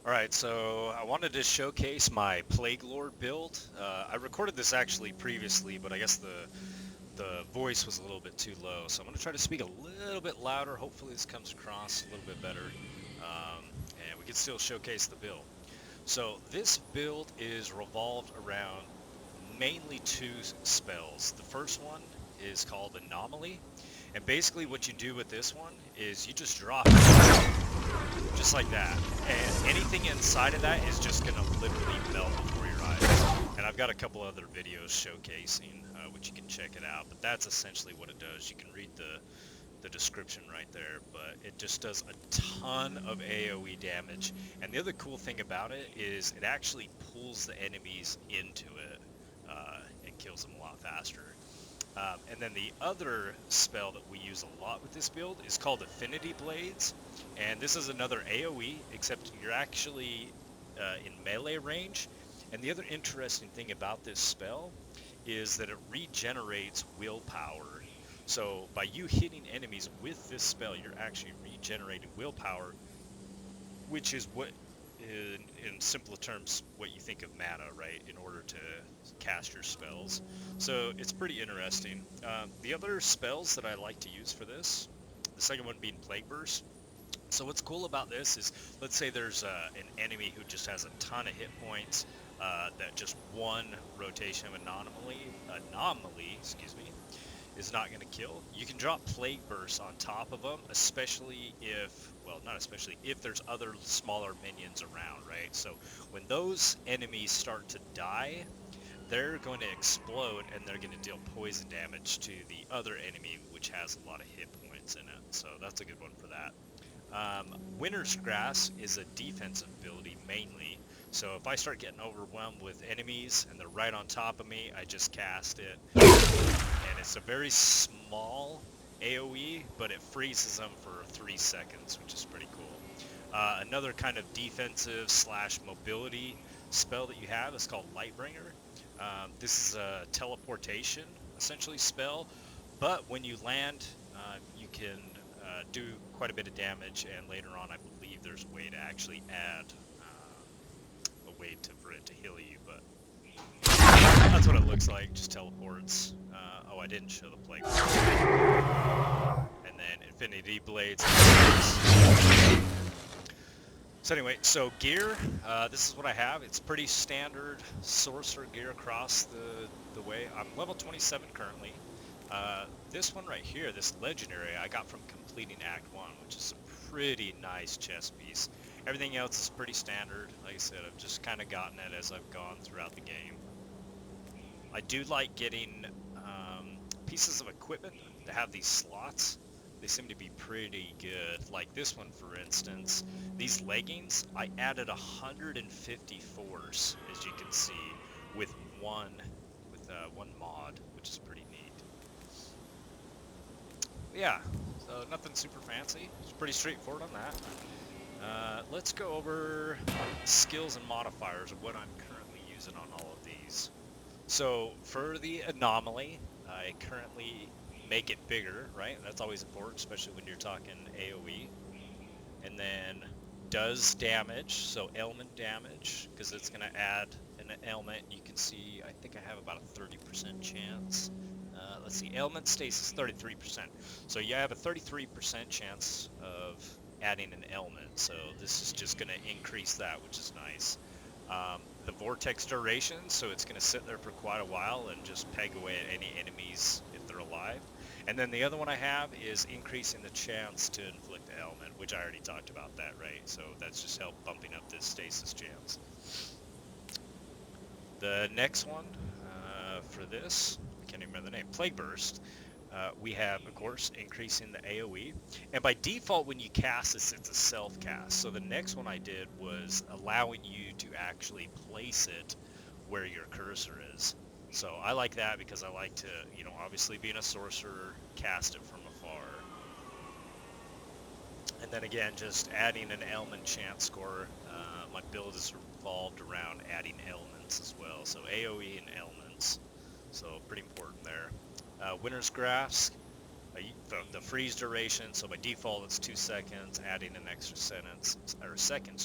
Alright, so I wanted to showcase my PlagueLord build. I recorded this actually previously, but I guess the voice was a little bit too low, so I'm going to try to speak a little bit louder. Hopefully this comes across a little bit better, and we can still showcase the build. So this build is revolved around mainly two spells. The first one is called Anomaly, and basically what you do with this one is you just drop it. Just like that. And anything inside of that is just going to literally melt before your eyes. And I've got a couple other videos showcasing, which you can check it out. But that's essentially what it does. You can read the description right there. But it just does a ton of AOE damage. And the other cool thing about it is it actually pulls the enemies into it and kills them a lot faster. And then the other spell that we use a lot with this build is called Affinity Blades. And this is another AoE, except you're actually in melee range. And the other interesting thing about this spell is that it regenerates willpower. So by you hitting enemies with this spell, you're actually regenerating willpower, which is what, in simpler terms, what you think of mana, right, in order to cast your spells. So it's pretty interesting. The other spells that I like to use for this, the second one being Plague Burst. So what's cool about this is, let's say there's an enemy who just has a ton of hit points, that just one rotation of anomaly, excuse me, is not going to kill. You can drop Plague Burst on top of them, especially if, well, not especially, if there's other smaller minions around, right? So when those enemies start to die, they're going to explode and they're going to deal poison damage to the other enemy, which has a lot of hit points in it. So that's a good one for that. Winter's Grass is a defensive ability mainly. So if I start getting overwhelmed with enemies and they're right on top of me, I just cast it. And it's a very small AoE, but it freezes them for 3 seconds, which is pretty cool. Another kind of defensive / mobility spell that you have is called Lightbringer. This is a teleportation, essentially, spell, but when you land, you can do quite a bit of damage, and later on I believe there's a way to actually add a way for it to heal you, but that's what it looks like, just teleports. Oh, I didn't show the Plague. And then Infinity Blades. So anyway, so gear, this is what I have. It's pretty standard sorcerer gear across the way. I'm level 27 currently. This one right here, this legendary, I got from completing Act 1, which is a pretty nice chest piece. Everything else is pretty standard. Like I said, I've just kind of gotten it as I've gone throughout the game. I do like getting pieces of equipment that have these slots. They seem to be pretty good. Like this one, for instance, these leggings, I added 150 force, as you can see, with one mod, which is pretty neat. But yeah, so nothing super fancy. It's pretty straightforward on that. Let's go over skills and modifiers of what I'm currently using on all of these. So for the anomaly, I currently make it bigger, right? That's always important, especially when you're talking AoE. And then does damage, so ailment damage, because it's going to add an ailment. You can see, I think I have about a 30% chance. Let's see, ailment stasis 33%. So you have a 33% chance of adding an ailment. So this is just going to increase that, which is nice. The vortex duration, so it's going to sit there for quite a while and just peg away at any enemies if they're alive. And then the other one I have is increasing the chance to inflict an ailment, which I already talked about that, right? So that's just help bumping up this stasis chance. The next one for this, I can't even remember the name, Plague Burst. We have, of course, increasing the AoE. And by default, when you cast this, it's a self-cast. So the next one I did was allowing you to actually place it where your cursor is. So I like that because I like to, you know, obviously being a sorcerer, cast it from afar. And then again, just adding an ailment chance score. My build is revolved around adding ailments as well. So AoE and ailments. So pretty important there. Winter's Grass, the freeze duration, so by default it's 2 seconds, adding an extra second,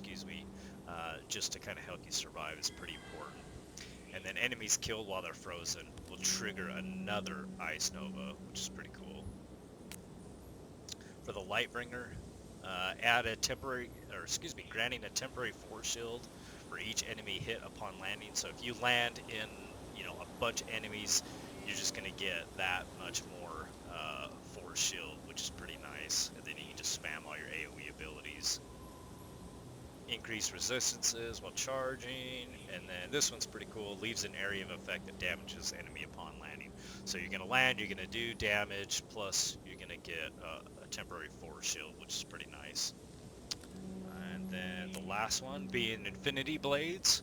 just to kind of help you survive is pretty important. And then enemies killed while they're frozen will trigger another Ice Nova, which is pretty cool. For the Lightbringer, add a temporary, granting a temporary force shield for each enemy hit upon landing. So if you land in, a bunch of enemies, you're just going to get that much more force shield, which is pretty nice. And then you can just spam all your AOE abilities. Increase resistances while charging, and then this one's pretty cool. Leaves an area of effect that damages enemy upon landing. So you're going to land, you're going to do damage, plus you're going to get a temporary force shield, which is pretty nice. And then the last one being Infinity Blades.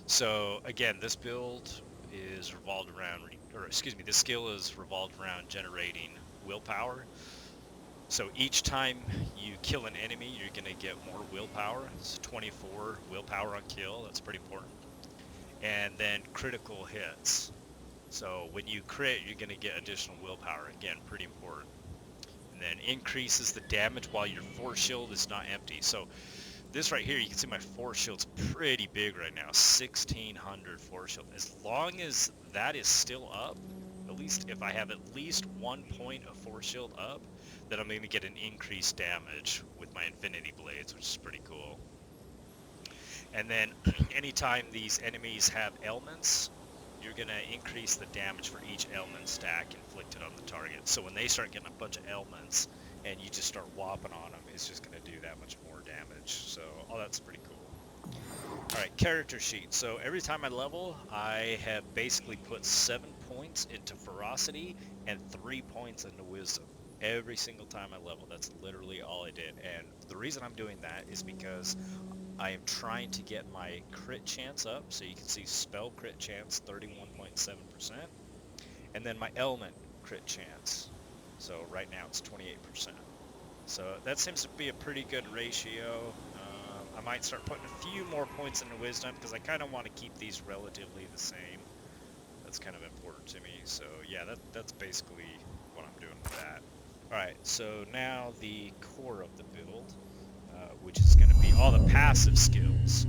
So again, this build is revolved around, this skill is revolved around generating willpower. So each time you kill an enemy, you're going to get more willpower. It's 24 willpower on kill. That's pretty important. And then critical hits. So when you crit, you're going to get additional willpower. Again, pretty important. And then increases the damage while your force shield is not empty. So this right here, you can see my force shield's pretty big right now. 1600 force shield. As long as that is still up, at least if I have at least 1 point of force shield up, then I'm going to get an increased damage with my Infinity Blades, which is pretty cool. And then anytime these enemies have ailments, you're going to increase the damage for each ailment stack inflicted on the target. So when they start getting a bunch of ailments and you just start whopping on them, it's just going to do that much more damage. So all that's pretty cool. Alright, character sheet. So every time I level, I have basically put 7 points into ferocity and 3 points into wisdom. Every single time I level, that's literally all I did. And the reason I'm doing that is because I am trying to get my crit chance up. So you can see spell crit chance 31.7%, and then my element crit chance. So right now it's 28%. So that seems to be a pretty good ratio. I might start putting a few more points into wisdom because I kind of want to keep these relatively the same. That's kind of important to me. So yeah, that's basically what I'm doing with that. Alright, so now the core of the build, which is going to be all the passive skills.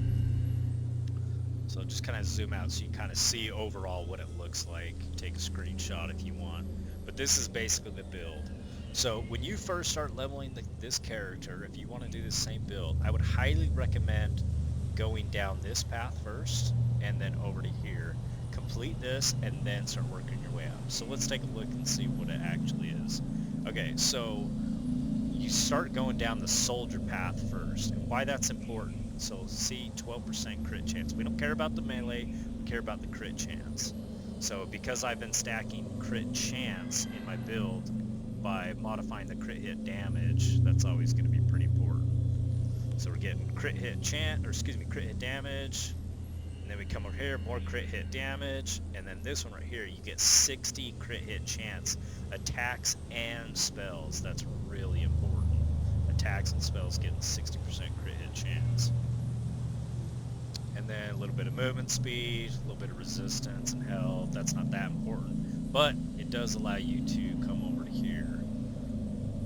So I'll just kind of zoom out so you kind of see overall what it looks like. Take a screenshot if you want. But this is basically the build. So when you first start leveling this character, if you want to do the same build, I would highly recommend going down this path first and then over to here. Complete this and then start working your way up. So let's take a look and see what it actually is. Okay, so you start going down the soldier path first, and why that's important. So see, 12% crit chance. We don't care about the melee, we care about the crit chance. So because I've been stacking crit chance in my build by modifying the crit hit damage, that's always going to be pretty important. So we're getting crit hit crit hit damage. And then we come over here, more crit hit damage, and then this one right here, you get 60 crit hit chance, attacks and spells. That's really important. Attacks and spells getting 60% crit hit chance. And then a little bit of movement speed, a little bit of resistance and health. That's not that important, but it does allow you to come over to here.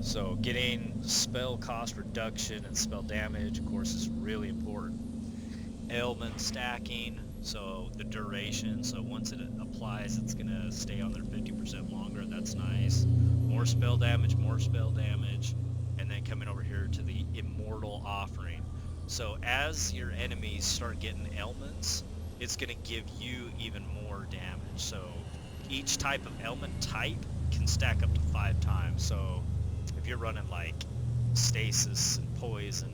So getting spell cost reduction and spell damage, of course, is really important. Ailment stacking, so the duration, so once it applies, it's going to stay on there 50% longer. That's nice. More spell damage, and then coming over here to the Immortal Offering. So as your enemies start getting ailments, it's going to give you even more damage. So each type of ailment type can stack up to 5 times. So if you're running like stasis and poison,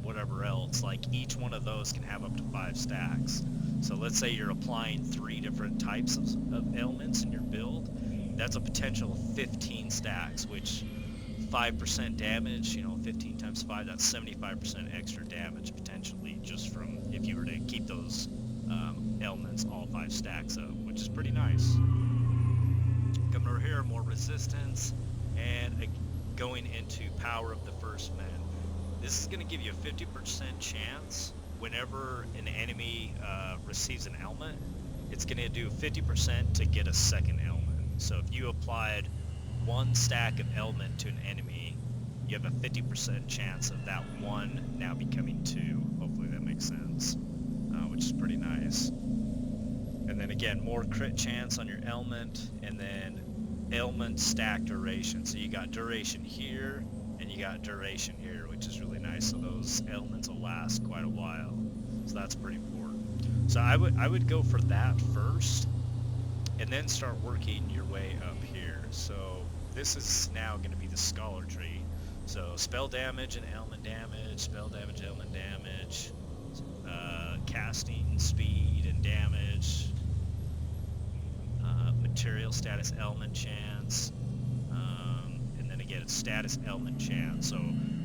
whatever else, like each one of those can have up to 5 stacks. So let's say you're applying 3 different types of ailments in your build, that's a potential of 15 stacks, which 5% damage, 15 times 5, that's 75% extra damage potentially, just from if you were to keep those ailments all 5 stacks up, which is pretty nice. Coming over here, more resistance, and going into Power of the First Men. This is going to give you a 50% chance whenever an enemy receives an ailment. It's going to do 50% to get a second ailment. So if you applied 1 stack of ailment to an enemy, you have a 50% chance of that 1 now becoming 2. Hopefully that makes sense. chance, which is pretty nice. And then again, more crit chance on your ailment, and then ailment stack duration. So you got duration here, and you got duration here, which is really nice. So those ailments will last quite a while. So that's pretty important. So I would go for that first, and then start working your way up here. So this is now going to be the scholar tree. So spell damage and ailment damage, spell damage, ailment damage, casting speed and damage, material status ailment chance, and then again it's status ailment chance. So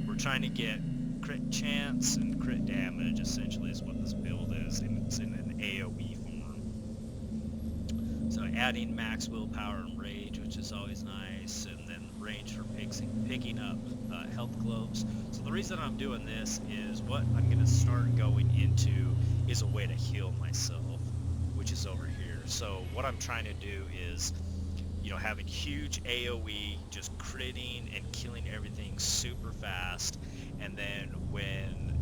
we're trying to get crit chance and crit damage essentially is what this build is, and it's in an AOE form. So adding max willpower and rage, which is always nice, and then range for picking up health globes. So the reason I'm doing this is what I'm going to start going into is a way to heal myself, which is over here. So what I'm trying to do is, you know, having huge AoE, just critting and killing everything super fast, and then when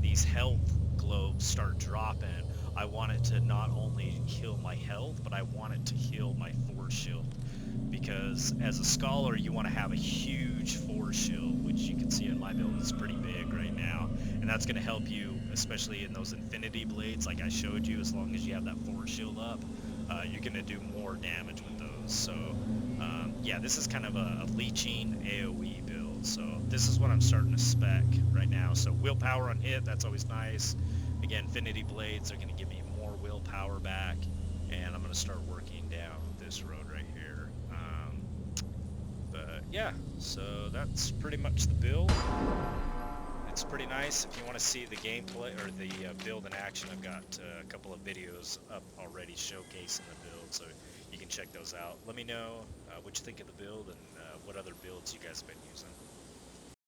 these health globes start dropping, I want it to not only heal my health, but I want it to heal my force shield. Because as a scholar, you want to have a huge force shield, which you can see in my build is pretty big right now. And that's going to help you, especially in those Affinity Blades, like I showed you. As long as you have that force shield up, you're going to do more damage with those. So, yeah, this is kind of a leeching AoE build. So this is what I'm starting to spec right now. So willpower on hit, that's always nice. Again, Affinity Blades are going to give me more willpower back. And I'm going to start working down this road right here. But yeah, so that's pretty much the build. It's pretty nice. If you want to see the gameplay or the build in action, I've got a couple of videos up already showcasing the build, so you can check those out. Let me know what you think of the build and what other builds you guys have been using.